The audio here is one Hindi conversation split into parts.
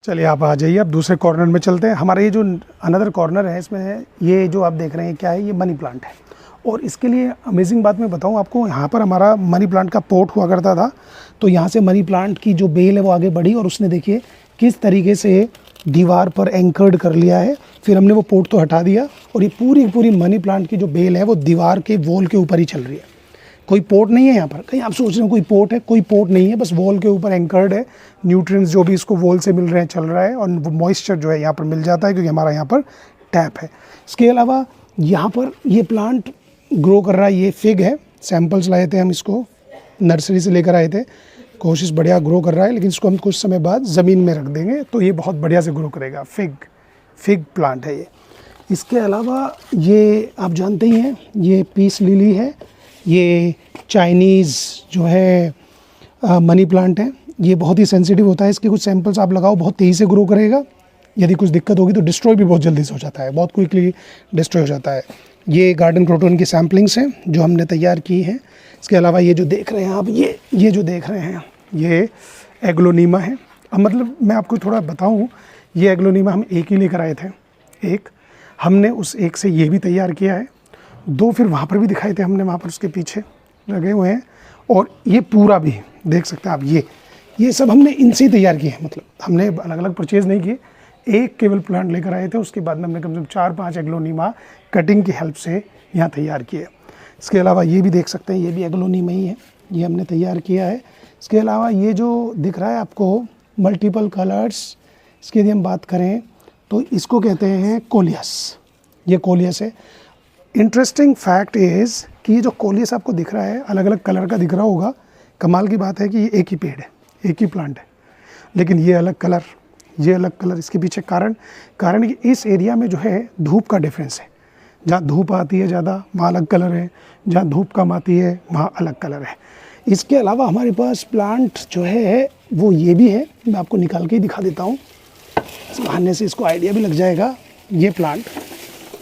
चलिए आप आ जाइए, अब दूसरे कॉर्नर में चलते हैं। हमारा ये जो अनदर कॉर्नर है इसमें ये जो आप देख रहे हैं क्या है, ये मनी प्लांट है। और इसके लिए अमेजिंग बात मैं बताऊं आपको, यहाँ पर हमारा मनी प्लांट का पॉट हुआ करता था। तो यहाँ से मनी प्लांट की जो बेल है वो आगे बढ़ी और उसने देखिए किस तरीके से दीवार पर एंकर्ड कर लिया है। फिर हमने वो पॉट तो हटा दिया और ये पूरी मनी प्लांट की जो बेल है वो दीवार के वॉल के ऊपर ही चल रही है। कोई पोर्ट नहीं है यहाँ पर। कहीं आप सोच रहे हो कोई पोर्ट है, कोई पोर्ट नहीं है, बस वॉल के ऊपर एंकर्ड है। न्यूट्रिएंट्स जो भी इसको वॉल से मिल रहे हैं चल रहा है और वो मॉइस्चर जो है यहाँ पर मिल जाता है क्योंकि हमारा यहाँ पर टैप है। इसके अलावा यहाँ पर ये प्लांट ग्रो कर रहा है, ये फिग है। सैम्पल्स लाए थे हम, इसको नर्सरी से लेकर आए थे। कोशिश बढ़िया ग्रो कर रहा है, लेकिन इसको हम कुछ समय बाद ज़मीन में रख देंगे तो ये बहुत बढ़िया से ग्रो करेगा। फिग प्लांट है ये। इसके अलावा ये आप जानते ही हैं, ये पीस लिली है। ये चाइनीज़ जो है मनी प्लांट है। ये बहुत ही सेंसिटिव होता है। इसके कुछ सैंपल्स आप लगाओ, बहुत तेज़ी से ग्रो करेगा। यदि कुछ दिक्कत होगी तो डिस्ट्रॉय भी बहुत जल्दी से हो जाता है, बहुत क्विकली डिस्ट्रॉय हो जाता है। ये गार्डन क्रोटन की सैम्पलिंग्स हैं जो हमने तैयार की हैं। इसके अलावा ये जो देख रहे हैं आप, ये जो देख रहे हैं ये एग्लोनीमा है। अब मतलब मैं आपको थोड़ा बताऊँ, ये एग्लोनीमा हम एक ही लेकर आए थे। एक हमने उस एक से ये भी तैयार किया है। दो फिर वहाँ पर भी दिखाए थे हमने, वहाँ पर उसके पीछे लगे हुए हैं। और ये पूरा भी देख सकते हैं आप, ये सब हमने इनसे ही तैयार किए हैं। मतलब हमने अलग अलग परचेज़ नहीं किए, एक केवल प्लांट लेकर आए थे। उसके बाद में हमने कम से कम 4-5 एग्लोनीमा कटिंग की हेल्प से यहाँ तैयार किए। इसके अलावा ये भी देख सकते हैं, ये भी एग्लोनीमा ही है, ये हमने तैयार किया है। इसके अलावा ये जो दिख रहा है आपको मल्टीपल कलर्स, इसकी यदि हम बात करें तो इसको कहते हैं कोलियस। ये कोलियस है। इंटरेस्टिंग फैक्ट इज़ कि ये जो कोलियस आपको दिख रहा है, अलग अलग कलर का दिख रहा होगा। कमाल की बात है कि ये एक ही पेड़ है, एक ही प्लांट है, लेकिन ये अलग कलर, ये अलग कलर। इसके पीछे कारण कि इस एरिया में जो है धूप का डिफरेंस है। जहाँ धूप आती है ज़्यादा वहाँ अलग कलर है, जहाँ धूप कम आती है वहाँ अलग कलर है। इसके अलावा हमारे पास प्लांट जो है वो ये भी है, मैं आपको निकाल के ही दिखा देता हूँ, इस बहाने से इसको आइडिया भी लग जाएगा। ये प्लांट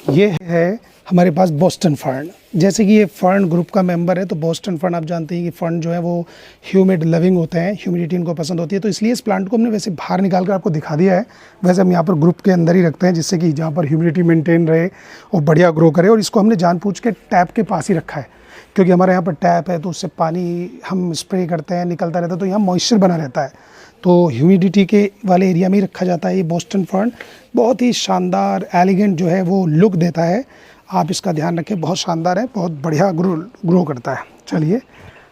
ये है हमारे पास बोस्टन फर्न। जैसे कि ये फर्न ग्रुप का मेंबर है, तो बोस्टन फर्न आप जानते हैं कि फर्न जो है वो ह्यूमिड लविंग होते हैं, ह्यूमिडिटी इनको पसंद होती है। तो इसलिए इस प्लांट को हमने वैसे बाहर निकाल कर आपको दिखा दिया है। वैसे हम यहाँ पर ग्रुप के अंदर ही रखते हैं जिससे कि जहाँ पर ह्यूमिडिटी मेंटेन रहे और बढ़िया ग्रो करे। और इसको हमने जानबूझ के टैप के पास ही रखा है क्योंकि हमारे यहाँ पर टैप है तो उससे पानी हम स्प्रे करते हैं, निकलता रहता है, तो यहाँ मॉइस्चर बना रहता है। तो ह्यूमिडिटी के वाले एरिया में ही रखा जाता है। ये बोस्टन फर्न बहुत ही शानदार एलिगेंट जो है वो लुक देता है। आप इसका ध्यान रखें, बहुत शानदार है, बहुत बढ़िया ग्रो करता है। चलिए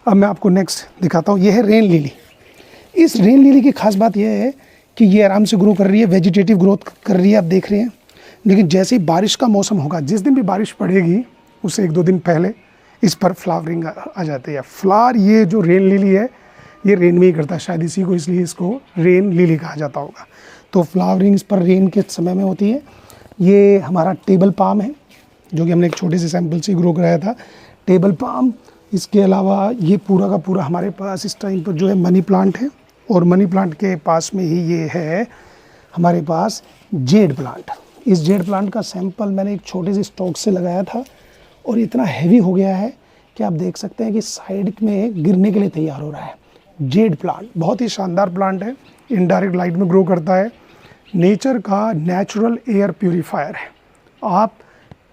अब मैं आपको नेक्स्ट दिखाता हूँ। ये है रेन लिली। इस रेन लिली की खास बात यह है कि ये आराम से ग्रो कर रही है, वेजिटेटिव ग्रोथ कर रही है, आप देख रहे हैं। लेकिन जैसे ही बारिश का मौसम होगा, जिस दिन भी बारिश पड़ेगी उससे 1-2 दिन पहले इस पर फ्लावरिंग आ जाती है। फ्लावर ये जो रेन लिली है ये रेन में ही करता है शायद, इसी को इसलिए इसको रेन लिली कहा जाता होगा। तो फ्लावरिंग इस पर रेन के समय में होती है। ये हमारा टेबल पाम है जो कि हमने एक छोटे से सैंपल से ग्रो कराया था, टेबल पाम। इसके अलावा ये पूरा का पूरा हमारे पास इस टाइम पर जो है मनी प्लांट है। और मनी प्लांट के पास में ही ये है हमारे पास जेड प्लांट। इस जेड प्लांट का सैंपल मैंने एक छोटे से स्टॉक से लगाया था और इतना हैवी हो गया है कि आप देख सकते हैं कि साइड में गिरने के लिए तैयार हो रहा है। जेड प्लांट बहुत ही शानदार प्लांट है, इनडायरेक्ट लाइट में ग्रो करता है, नेचर का नेचुरल एयर प्यूरीफायर है। आप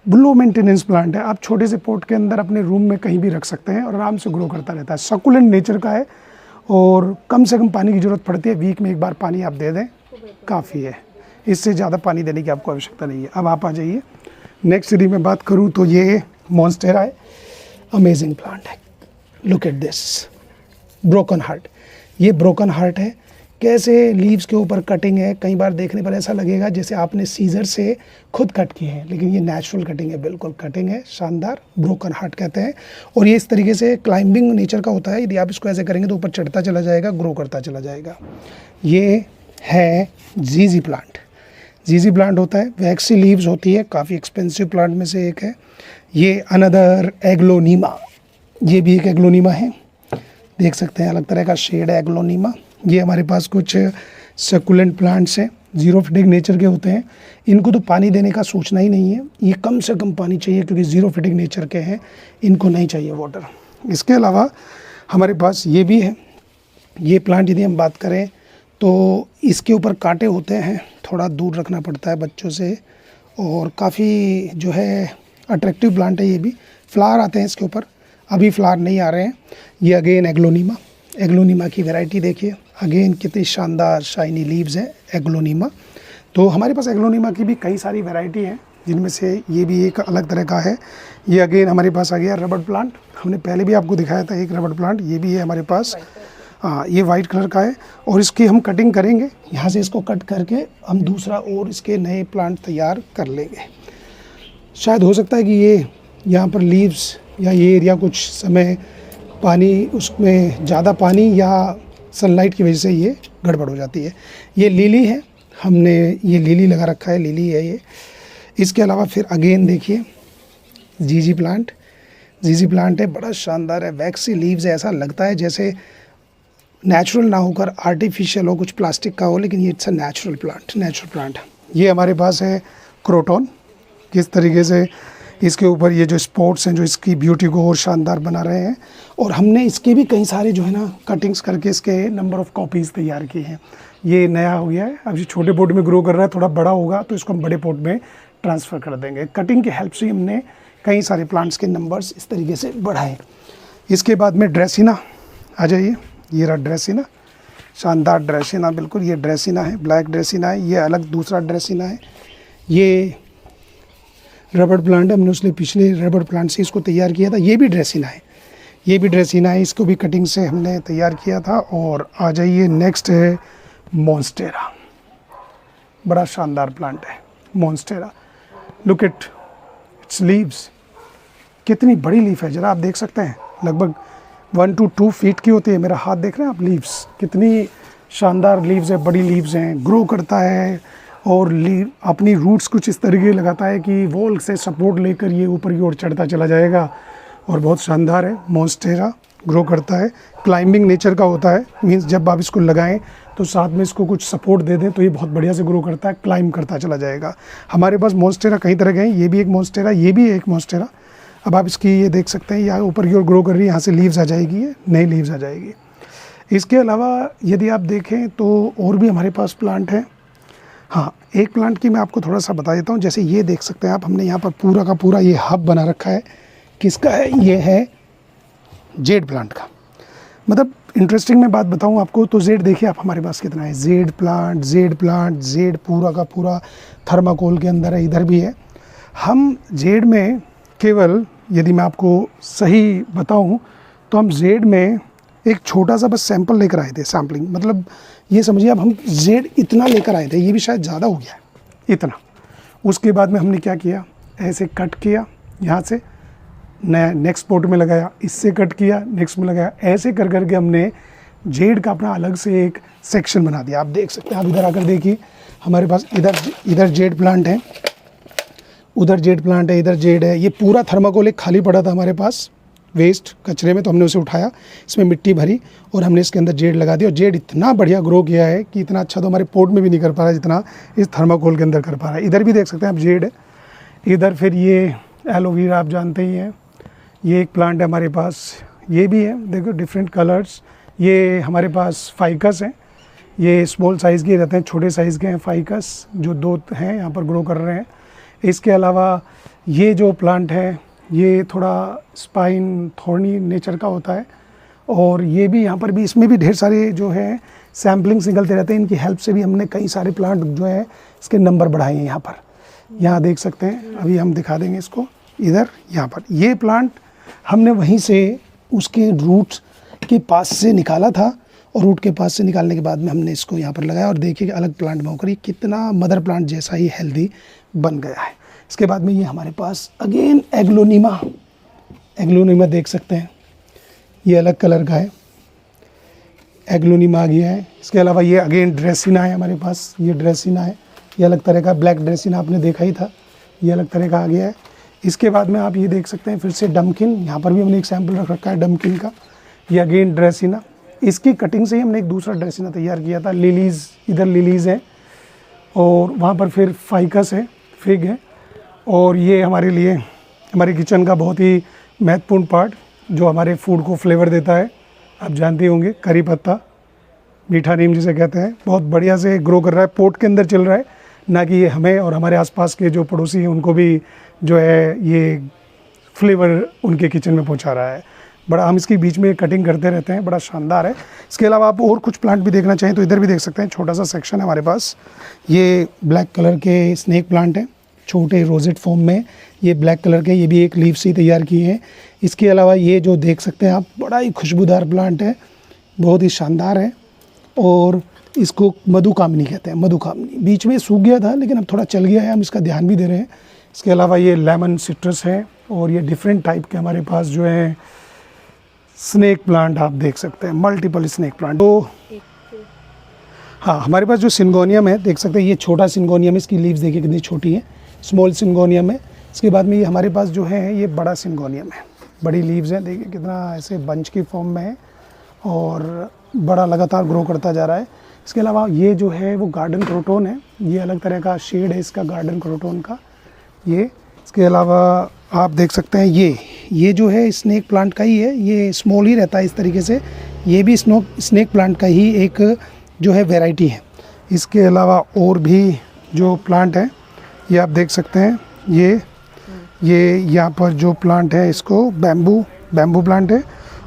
लो मेंटेनेंस प्लांट है, आप छोटे से पॉट के अंदर अपने रूम में कहीं भी रख सकते हैं और आराम से ग्रो करता रहता है। सकुलेंट नेचर का है और कम से कम पानी की ज़रूरत पड़ती है। वीक में एक बार पानी आप दे दें काफ़ी है, इससे ज़्यादा पानी देने की आपको आवश्यकता नहीं है। अब आप आ जाइए नेक्स्ट यदि मैं बात करूँ तो ये मॉन्स्टेरा है। अमेजिंग प्लांट है, look at this broken heart. ये ब्रोकन हार्ट है। कैसे लीव्स के ऊपर कटिंग है, कई बार देखने पर ऐसा लगेगा जैसे आपने सीजर से खुद कट किए हैं, लेकिन ये नेचुरल कटिंग है, बिल्कुल कटिंग है, शानदार। ब्रोकन हार्ट कहते हैं। और ये इस तरीके से क्लाइंबिंग नेचर का होता है। यदि आप इसको ऐसे करेंगे तो ऊपर चढ़ता चला जाएगा, ग्रो करता चला जाएगा। ये है जीजी प्लांट। जीजी प्लांट होता है, वैक्सी लीव्स होती है, काफ़ी एक्सपेंसिव प्लांट में से एक है। ये अनदर एग्लोनीमा, ये भी एक एग्लोनीमा है, देख सकते हैं अलग तरह का शेड है एग्लोनीमा। ये हमारे पास कुछ सकुलेंट प्लांट्स हैं, जीरो फिटिंग नेचर के होते हैं। इनको तो पानी देने का सोचना ही नहीं है, ये कम से कम पानी चाहिए क्योंकि जीरो फिटिंग नेचर के हैं, इनको नहीं चाहिए वाटर। इसके अलावा हमारे पास ये भी है। ये प्लांट यदि हम बात करें तो इसके ऊपर कांटे होते हैं, थोड़ा दूर रखना पड़ता है बच्चों से। और काफ़ी जो है अट्रैक्टिव प्लांट है ये भी। फ्लावर आते हैं इसके ऊपर, अभी फ्लावर नहीं आ रहे हैं। ये अगेन एग्लोनीमा की वैरायटी देखिए, अगेन कितनी शानदार शाइनी लीव्स हैं एग्लोनीमा। तो हमारे पास एग्लोनीमा की भी कई सारी वैरायटी हैं, जिनमें से ये भी एक अलग तरह का है। ये अगेन हमारे पास आ गया रबड़ प्लांट, हमने पहले भी आपको दिखाया था एक रबड़ प्लांट, ये भी है हमारे पास। हाँ, ये वाइट कलर का है और इसकी हम कटिंग करेंगे, यहाँ से इसको कट करके हम दूसरा और इसके नए प्लांट तैयार कर लेंगे। शायद हो सकता है कि ये यहाँ पर लीव्स या ये एरिया कुछ समय पानी उसमें ज़्यादा पानी या सनलाइट की वजह से ये गड़बड़ हो जाती है। ये लिली है, हमने ये लिली लगा रखा है, लिली है ये। इसके अलावा फिर अगेन देखिए जीजी प्लांट है, बड़ा शानदार है, वैक्सी लीव्स है, ऐसा लगता है जैसे नेचुरल ना होकर आर्टिफिशियल हो, कुछ प्लास्टिक का हो, लेकिन ये इट्स अ नेचुरल प्लांट। ये हमारे पास है क्रोटॉन, किस तरीके से इसके ऊपर ये जो स्पॉट्स हैं जो इसकी ब्यूटी को और शानदार बना रहे हैं। और हमने इसके भी कई सारे जो है ना कटिंग्स करके इसके नंबर ऑफ़ कॉपीज़ तैयार किए हैं। ये नया हो गया है, अब ये छोटे पॉट में ग्रो कर रहा है, थोड़ा बड़ा होगा तो इसको हम बड़े पॉट में ट्रांसफ़र कर देंगे। कटिंग की हेल्प से हमने कई सारे प्लांट्स के नंबर्स इस तरीके से बढ़ाए। इसके बाद में ड्रेसिना आ जाइए, ये रहा ड्रेसिना, शानदार ड्रेसिना, बिल्कुल ये ड्रेसिना है, ब्लैक ड्रेसिना है। ये अलग दूसरा ड्रेसिना है। ये रबड़ प्लांट है, हमने उसने पिछले रबड़ प्लांट से इसको तैयार किया था। ये भी ड्रेसिना है, इसको भी कटिंग से हमने तैयार किया था। और आ जाइए नेक्स्ट है मॉन्स्टेरा, बड़ा शानदार प्लांट है monstera. Look it it's leaves, कितनी बड़ी लीफ है, ज़रा आप देख सकते हैं, लगभग 1 to 2 फीट की होती है। मेरा हाथ देख रहे हैं आप, लीव्स कितनी शानदार लीव्स है, बड़ी लीव्स हैं, ग्रो करता है और अपनी रूट्स कुछ इस तरीके लगाता है कि वॉल से सपोर्ट लेकर ये ऊपर की ओर चढ़ता चला जाएगा और बहुत शानदार है। मॉन्स्टेरा ग्रो करता है, क्लाइंबिंग नेचर का होता है, मींस जब आप इसको लगाएं तो साथ में इसको कुछ सपोर्ट दे दें तो ये बहुत बढ़िया से ग्रो करता है, क्लाइंब करता चला जाएगा। हमारे पास मॉन्स्टेरा कई तरह के हैं, ये भी एक मॉन्स्टेरा, ये भी एक मॉन्स्टेरा। अब आप इसकी ये देख सकते हैं, यहाँ ऊपर की ओर ग्रो कर रही है, यहाँ से लीव्स आ जाएगी, ये नई लीव्स आ जाएगी। इसके अलावा यदि आप देखें तो और भी हमारे पास प्लांट हैं। हाँ, एक प्लांट की मैं आपको थोड़ा सा बता देता हूँ। जैसे ये देख सकते हैं आप, हमने यहाँ पर पूरा का पूरा ये हब बना रखा है, किसका है, ये है जेड प्लांट का। मतलब इंटरेस्टिंग मैं बात बताऊँ आपको तो जेड देखिए आप हमारे पास कितना है, जेड जेड पूरा का पूरा थर्माकोल के अंदर है, इधर भी है। हम जेड में केवल, यदि मैं आपको सही बताऊं तो हम जेड में एक छोटा सा बस सैंपल लेकर आए थे, सैम्पलिंग, मतलब ये समझिए अब हम जेड इतना लेकर आए थे, ये भी शायद ज़्यादा हो गया है इतना। उसके बाद में हमने क्या किया, ऐसे कट किया, यहाँ से नया नेक्स्ट पोर्ट में लगाया, इससे कट किया, नेक्स्ट में लगाया, ऐसे कर करके हमने जेड का अपना अलग से एक सेक्शन बना दिया। आप देख सकते हैं, आप इधर आकर देखिए, हमारे पास इधर जेड प्लांट है, उधर जेड प्लांट है, इधर जेड है। ये पूरा थर्माकोल एक खाली पड़ा था हमारे पास वेस्ट कचरे में, तो हमने उसे उठाया, इसमें मिट्टी भरी और हमने इसके अंदर जेड लगा दिया। और जेड इतना बढ़िया ग्रो किया है कि इतना अच्छा तो हमारे पोर्ट में भी नहीं कर पा रहा है जितना इस थर्माकोल के अंदर कर पा रहा है। इधर भी देख सकते हैं आप जेड है, इधर फिर ये एलोवेरा आप जानते ही हैं, ये एक प्लांट है हमारे पास, ये भी है, देखो डिफरेंट कलर्स। ये हमारे पास फाइकस हैं, ये स्मॉल साइज़ के रहते हैं, छोटे साइज़ के हैं फाइकस, जो 2 हैं यहाँ पर ग्रो कर रहे हैं। इसके अलावा ये जो प्लांट है ये थोड़ा स्पाइन थॉर्नी नेचर का होता है। और ये भी यहाँ पर भी, इसमें भी ढेर सारे जो है सैम्पलिंग्स निकलते रहते हैं, इनकी हेल्प से भी हमने कई सारे प्लांट जो है इसके नंबर बढ़ाए हैं। यहाँ पर यहाँ देख सकते हैं, अभी हम दिखा देंगे इसको, इधर यहाँ पर ये प्लांट हमने वहीं से उसके रूट्स के पास से निकाला था और रूट के पास से निकालने के बाद में हमने इसको यहाँ पर लगाया और देखिए कि अलग प्लांट में होकर ये कितना मदर प्लांट जैसा ही हेल्दी बन गया है। इसके बाद में ये हमारे पास अगेन एग्लोनीमा देख सकते हैं, ये अलग कलर का है, एग्लोनीमा आ गया है। इसके अलावा ये अगेन ड्रेसिना है हमारे पास, ये ड्रेसिना है, ये अलग तरह का, ब्लैक ड्रेसिना आपने देखा ही था, ये अलग तरह का आ गया है। इसके बाद में आप ये देख सकते हैं फिर से डमकिन, यहाँ पर भी हमने एक सैंपल रख रखा है डमकिन का, ये अगेन ड्रेसिना। इसकी कटिंग से ही हमने एक दूसरा ड्रेसिना तैयार किया था। लिलीज़, इधर लिलीज़ है और वहाँ पर फिर फाइकस है, फिग है। और ये हमारे लिए हमारे किचन का बहुत ही महत्वपूर्ण पार्ट जो हमारे फूड को फ्लेवर देता है, आप जानते होंगे, करी पत्ता। मीठा नीम जिसे कहते हैं, बहुत बढ़िया से ग्रो कर रहा है, पोट के अंदर चल रहा है, ना कि ये हमें और हमारे आसपास के जो पड़ोसी हैं उनको भी जो है ये फ्लेवर उनके किचन में पहुंचा रहा है। बड़ा हम इसकी बीच में कटिंग करते रहते हैं, बड़ा शानदार है। इसके अलावा आप और कुछ प्लांट भी देखना चाहें तो इधर भी देख सकते हैं, छोटा सा सेक्शन है हमारे पास। ये ब्लैक कलर के स्नेक प्लांट हैं, छोटे रोजेट फॉर्म में, ये ब्लैक कलर के, ये भी एक लीफ से ही तैयार किए हैं। इसके अलावा ये जो देख सकते हैं आप, बड़ा ही खुशबूदार प्लांट है, बहुत ही शानदार है, और इसको मधुकामनी कहते हैं, मधुकामनी। बीच में सूख गया था लेकिन अब थोड़ा चल गया है, हम इसका ध्यान भी दे रहे हैं। इसके अलावा ये लेमन सिट्रस है, और ये डिफरेंट टाइप के हमारे पास जो है स्नेक प्लांट आप देख सकते हैं, मल्टीपल स्नेक प्लांट। तो हाँ, हमारे पास जो सिंगोनियम है देख सकते हैं, ये छोटा सिंगोनियम है, इसकी लीव्स देखिए कितनी छोटी है, स्मॉल सिंगोनियम है। इसके बाद में ये हमारे पास जो है ये बड़ा सिंगोनियम है, बड़ी लीव्स हैं, देखिए कितना ऐसे बंच की फॉर्म में है और बड़ा लगातार ग्रो करता जा रहा है। इसके अलावा ये जो है वो गार्डन क्रोटोन है, ये अलग तरह का शेड है इसका गार्डन क्रोटोन का ये। इसके अलावा आप देख सकते हैं ये जो है स्नेक प्लांट का ही है, ये स्मॉल ही रहता है इस तरीके से, ये भी स्नेक प्लांट का ही एक जो है वैरायटी है। इसके अलावा और भी जो प्लांट है ये आप देख सकते हैं, ये यहाँ पर जो प्लांट है इसको बैम्बू प्लांट है,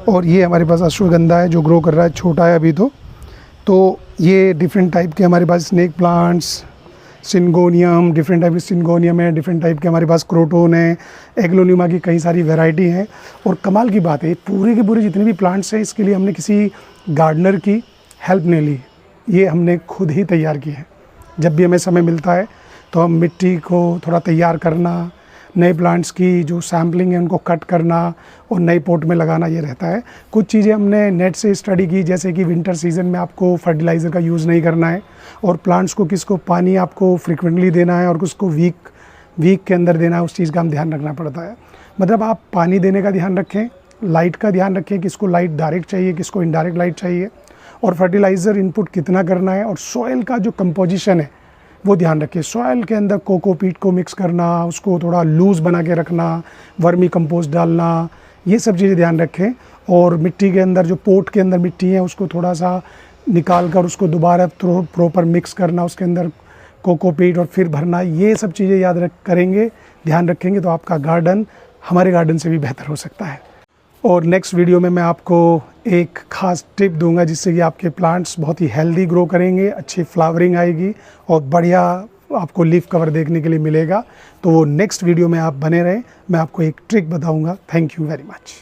और ये हमारे पास अश्वगंधा है जो ग्रो कर रहा है, छोटा है अभी तो ये डिफरेंट टाइप के हमारे पास snake plants, syngonium, different type के सिंगोनियम है, डिफरेंट टाइप के हमारे पास क्रोटोन है, एग्लोनिमा की कई सारी वैरायटी हैं। और कमाल की बात है, पूरे के पूरे जितने भी प्लांट्स हैं इसके लिए हमने किसी गार्डनर की हेल्प नहीं ली, ये हमने खुद ही तैयार की है। जब भी हमें समय मिलता है तो हम मिट्टी को थोड़ा तैयार करना, नए प्लांट्स की जो सैम्पलिंग है उनको कट करना और नए पॉट में लगाना, ये रहता है। कुछ चीज़ें हमने नेट से स्टडी की, जैसे कि विंटर सीज़न में आपको फर्टिलाइज़र का यूज़ नहीं करना है, और प्लांट्स को किसको पानी आपको फ्रिक्वेंटली देना है और किसको वीक के अंदर देना है, उस चीज़ का हम ध्यान रखना पड़ता है। मतलब आप पानी देने का ध्यान रखें, लाइट का ध्यान रखें, किसको लाइट डायरेक्ट चाहिए, किसको इनडायरेक्ट लाइट चाहिए, और फर्टिलाइज़र इनपुट कितना करना है, और सॉइल का जो कंपोजिशन है वो ध्यान रखिए। सॉइल के अंदर कोकोपीट को मिक्स करना, उसको थोड़ा लूज़ बना के रखना, वर्मी कंपोस्ट डालना, ये सब चीज़ें ध्यान रखें। और मिट्टी के अंदर जो पोट के अंदर मिट्टी है उसको थोड़ा सा निकाल कर उसको दोबारा प्रॉपर मिक्स करना, उसके अंदर कोकोपीट और फिर भरना, ये सब चीज़ें याद करेंगे, ध्यान रखेंगे तो आपका गार्डन हमारे गार्डन से भी बेहतर हो सकता है। और नेक्स्ट वीडियो में मैं आपको एक ख़ास टिप दूंगा जिससे कि आपके प्लांट्स बहुत ही हेल्दी ग्रो करेंगे, अच्छी फ्लावरिंग आएगी और बढ़िया आपको लीफ कवर देखने के लिए मिलेगा। तो वो नेक्स्ट वीडियो में आप बने रहें, मैं आपको एक ट्रिक बताऊंगा। Thank you very much.